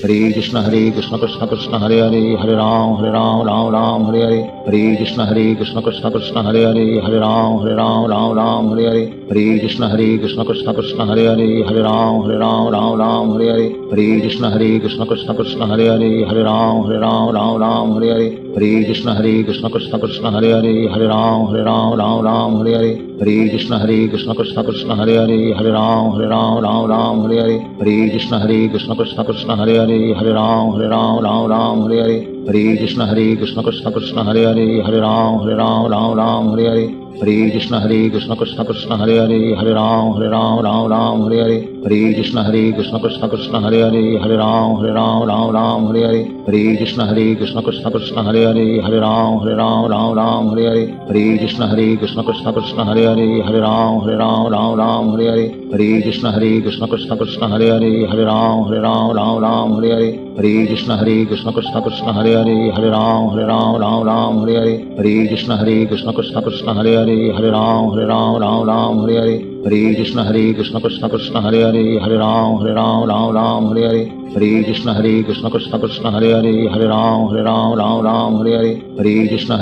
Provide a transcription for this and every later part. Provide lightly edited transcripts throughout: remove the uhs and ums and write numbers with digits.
Hare Krishna Krishna Krishna Hare Hare, Hare Ram Ram Ram Hare Hare, Hare Krishna Krishna Krishna Hare Hare, Hare Ram Ram Hare Hare, Hare Krishna Krishna Krishna Hare Hare, Hare Ram Ram Hare Hare, Hare Krishna Krishna Krishna Hare Hare, Hare Ram Ram Hare Hare, Hare Krishna Krishna Krishna Hare Hare, Hare Ram Ram Hare Hare, Hare Krishna Krishna Krishna Hare Hare, Hare Ram Ram Hare Hare, Hare Krishna Krishna Krishna Hare Hare, Hare Ram Ram Hare Hare, Hare Krishna Krishna Krishna Hare Hare, Hare Ram Ram Hare Hare, Hare Krishna Krishna Krishna Hare Hare, Hare Ram Ram Hare Hare, Hare Krishna Krishna Krishna Hare Hare, Hare Ram Ram Hare Hare, Hare Krishna Krishna Krishna Hare Hare, Hare Ram Ram Hare Hare, Hare Krishna Krishna Krishna Hare Hare, Hare Ram Ram Hare Hare, Hare Krishna Krishna Krishna Hare Hare, Hare Ram Ram Hare Hare, Hare Krishna Krishna Krishna Hare Hare, Hare Ram Ram Hare Hare, Hare Krishna Krishna Krishna Hare Hare, Hare Ram Ram Hare Hare, Hare Krishna Krishna Krishna Hare Hare, Hare Ram Ram Hare Hare, Hare Krishna Krishna Krishna Hare Hare, Hare Ram Ram Hare Hare, Hare Krishna Krishna Krishna Hare Hare, Hare Ram Ram Hare Hare, Hare Krishna Krishna Krishna Hare Hare, Hare Ram Ram Hare Hare, Hare Krishna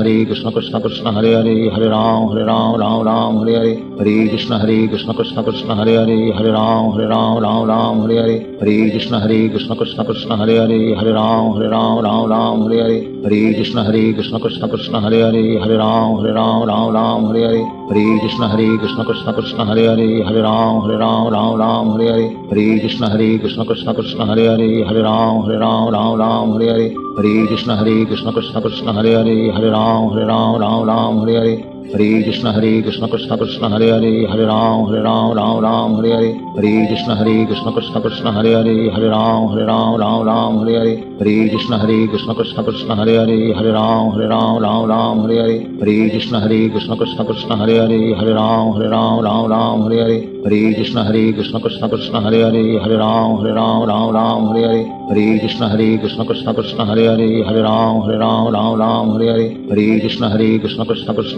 Krishna Krishna Hare Hare, Hare Ram Ram Hare Hare, Hare Krishna Krishna Krishna Hare Hare, Hare Ram Ram Hare Hare, Hare Krishna Krishna Krishna Hare Hare, Hare Ram Ram Hare Hare, Hare Krishna Krishna Krishna Hare Hare, Hare Ram Ram Hare Hare, Hare Krishna Krishna Krishna Hare Hare, Hare Ram Ram Hare Hare, Hare Krishna Krishna Krishna Hare Hare, Hare Ram Ram Hare Hare, Hare Krishna Krishna Krishna Hare Hare, Hare Ram Ram Hare Hare, Hare Krishna Krishna Krishna Hare Hare, Hare Ram Ram Hare Hare, Hare Krishna Krishna Krishna Hare Hare, Hare Ram Ram Hare Hare, Hare Krishna Krishna Krishna Hare Hare, Hare Ram Ram Hare Hare, Hare Krishna Krishna Krishna Hare Hare, Hare Ram Ram Hare Hare, Hare Krishna Krishna Krishna Hare Hare, Hare Ram Ram Hare Hare, Hare Krishna Krishna Krishna Hare Hare, Hare Ram Ram Hare Hare, Hare Krishna Krishna Krishna Hare Hare, Hare Ram Ram Hare Hare, Hare Krishna Krishna Krishna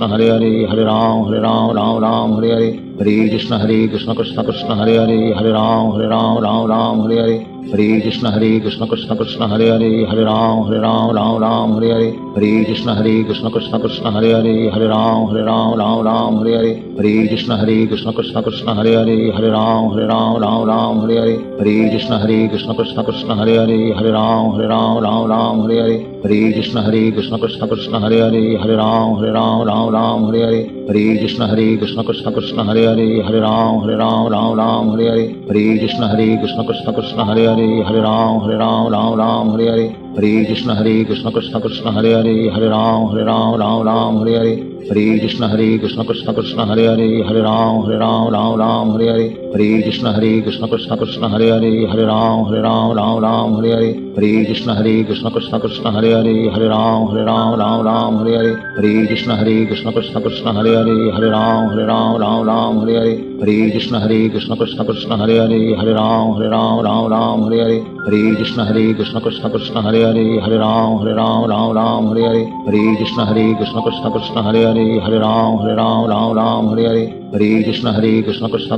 Hare Hare, Hare Ram Ram Hare Hare, Hare Krishna Krishna Krishna Hare Hare, Hare Ram Ram Hare Hare, Hare Krishna Krishna Krishna Hare Hare, Hare Ram Ram Hare Hare, Hare Krishna Krishna Krishna Hare Hare, Hare Ram Ram Hare Hare, Hare Krishna Krishna Krishna Hare Hare, Hare Ram Ram Hare Hare, Hare Krishna Krishna Krishna Hare Hare, Hare Ram Ram Hare Hare, Hare Krishna Krishna Krishna Hare Hare, Hare Ram Ram Hare Hare, Hare Krishna Krishna Krishna Hare Hare, Hare Ram Ram Hare Hare, Hare Krishna Krishna Krishna Hare Hare, Hare Ram Ram Hare Hare, Hare Krishna Krishna Krishna Hare Hare, Hare Ram Ram Hare Hare, Hare Krishna Krishna Krishna Hare Hare, Hare Ram Ram Hare Hare, Hare Krishna Krishna Krishna Hare Hare, Hare Ram Ram Hare Hare, Hare Krishna Krishna Krishna Hare Hare, Hare Ram Ram Hare Hare, Hare Krishna Krishna Krishna Hare Hare, Hare Ram Ram Hare Hare, Hare Krishna Krishna Krishna Hare Hare, Hare Ram Ram Hare Hare, Hare Krishna Krishna Krishna Hare Hare, Hare Ram Ram Hare Hare,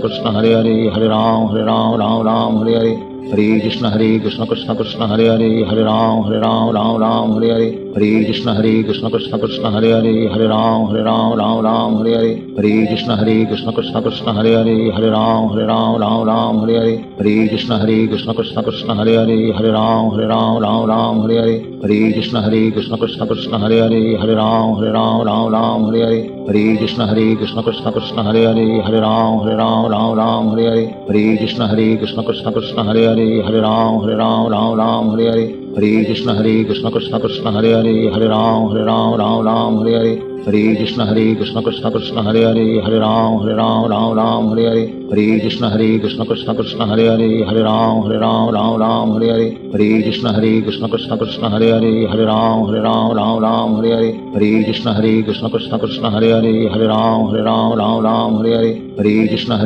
Hare Krishna Krishna Krishna Hare Hare, Hare Ram Ram Hare Hare, Hare Krishna Krishna Krishna Hare Hare, Hare Ram Ram Hare Hare, Hare Krishna Krishna Krishna Hare Hare, Hare Ram Ram Hare Hare, Hare Krishna Krishna Krishna Hare Hare, Hare Ram Ram Hare Hare, Hare Krishna Krishna Krishna Hare Hare, Hare Ram Ram Hare Hare, Hare Krishna Krishna Krishna Hare Hare, Hare Ram Ram Hare Hare, Hare Krishna Krishna Krishna Hare Hare, Hare Ram Ram Hare Hare, Hare Krishna Krishna Krishna Hare Hare, Hare Ram Ram Hare Hare, Hare Krishna Krishna Krishna Hare Hare, Hare Ram Ram Hare Hare, Hare Krishna Krishna Krishna Hare Hare, Hare Ram Ram Hare Hare, Hare Krishna Krishna Krishna Hare Hare, Hare Ram Ram Hare Hare, Hare Krishna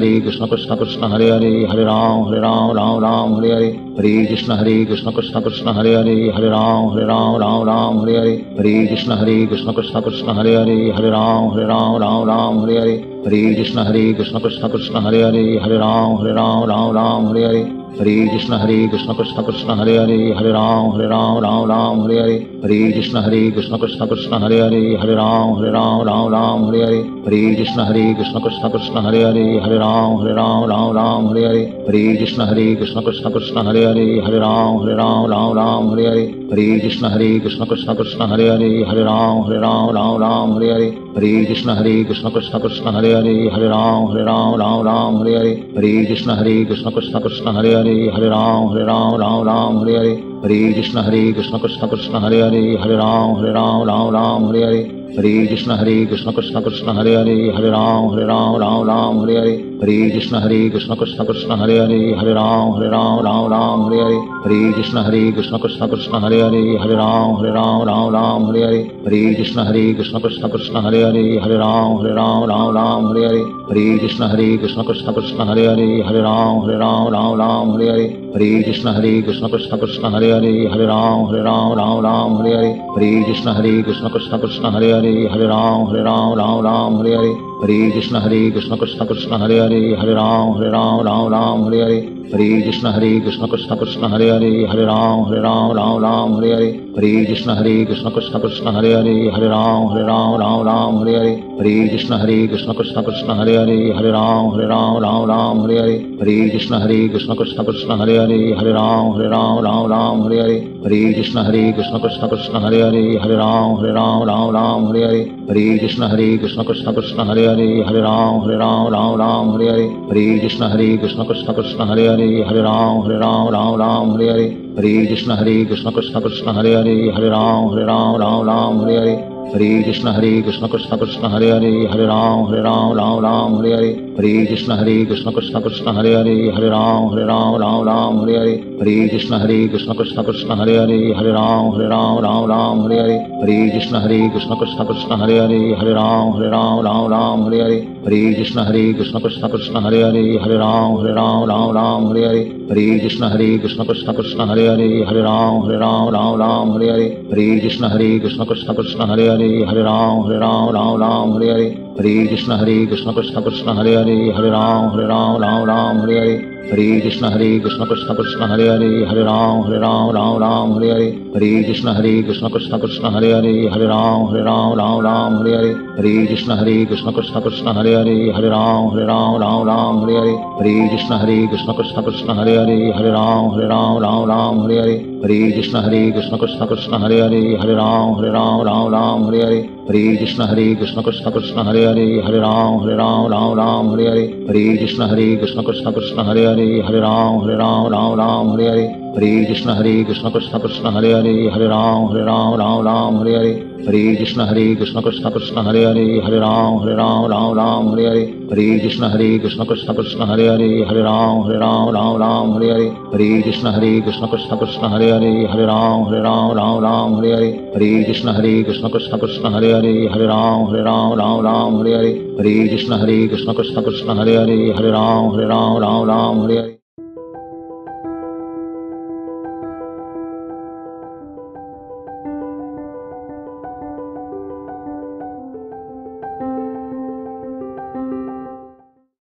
Krishna Krishna Hare Hare, Hare Ram Ram Hare Hare, Hare Krishna Krishna Krishna Hare Hare, Hare Ram Ram Hare Hare, Hare Krishna Krishna Krishna Hare Hare, Hare Ram Ram Hare Hare, Hare Krishna Krishna Krishna Hare Hare Hare Ram Ram Ram Hare Hare Hare Krishna Krishna Krishna Hare Ram Ram Hare Hare Hare Krishna Krishna Krishna Hare Ram Ram Hare Hare Hare Krishna Krishna Krishna Hare Ram Ram Hare Hare Hare Krishna Krishna Krishna Hare Ram Ram Hare Hare Hare Krishna Krishna Krishna Hare Ram Ram Hare Hare Hare Krishna Krishna Krishna Hare Ram Hare Hare Hare Krishna Krishna Krishna Hare Ram Hare Hare Hare Krishna Krishna Krishna Hare Ram Hare Hare Hare Krishna Krishna Krishna Hare Ram Hare Hare Hare Krishna Krishna Krishna Krishna Hare Ram Hare Hare Hare Krishna Krishna Krishna Krishna Hare Ram Hare Hare Hare Krishna Krishna Krishna Krishna Hare Ram Hare Hare Hare Krishna Krishna Krishna Krishna Hare Ram Hare Hare Hare Krishna Krishna Krishna Krishna Hare Ram Hare Hare Hare Krishna Krishna Krishna Krishna Hare Ram Hare Hare Hare Krishna Krishna Krishna Krishna Hare Ram Hare Hare Hare Krishna Krishna Krishna Krishna Hare Ram Hare Hare Hare Krishna Krishna Krishna Krishna Hare Ram Hare Hare Hare Krishna Krishna Krishna Krishna Hare Ram Hare Hare Hare Krishna Krishna Krishna Krishna Hare Ram Hare Hare Hare Krishna Krishna Krishna Krishna Hare Ram Hare Hare Hare Krishna Krishna Krishna Krishna Hare Ram Hare Hare Hare Krishna Krishna Krishna Krishna Hare Ram Hare Hare Hare Krishna Krishna Krishna Krishna Hare Ram Hare Hare Hare Krishna Krishna Krishna Krishna Hare Ram Hare Hare Hare Krishna Krishna Krishna Krishna Hare Ram Hare Hare Hare Krishna Krishna Krishna Krishna Hare Ram Hare Hare Hare Krishna Krishna Krishna Krishna Hare Ram Hare Hare Hare Krishna Krishna Krishna Krishna Hare Ram Hare Hare Hare Krishna Krishna Krishna Krishna Hare Ram Hare Hare Hare Krishna Krishna Krishna Krishna Hare Ram Hare Hare Hare Krishna Krishna Krishna Krishna Hare Ram Hare Hare Hare Krishna Krishna Krishna Krishna Hare Ram Hare Hare Hare Krishna Krishna Krishna Krishna Hare Ram Hare Hare Hare Krishna Krishna Krishna Krishna Hare Ram Hare Hare Hare Krishna Krishna Krishna Krishna Hare Ram Hare Hare Hare Krishna Krishna Krishna Krishna Hare Ram Hare Hare Hare Krishna Krishna Krishna Krishna Hare Ram Hare Hare Hare Krishna Krishna Krishna Krishna Hare Ram Hare Hare Hare Krishna Krishna Krishna Krishna Hare Ram Hare Hare Hare Krishna Krishna Krishna Krishna Hare Ram Hare Hare Hare Krishna Krishna Krishna Krishna Hare Ram Hare Hare Hare Krishna Krishna Krishna Krishna Hare Ram Hare Hare Hare Krishna Krishna Krishna Krishna Hare Ram Hare Hare Hare Krishna Krishna Krishna Krishna Hare Ram Hare Hare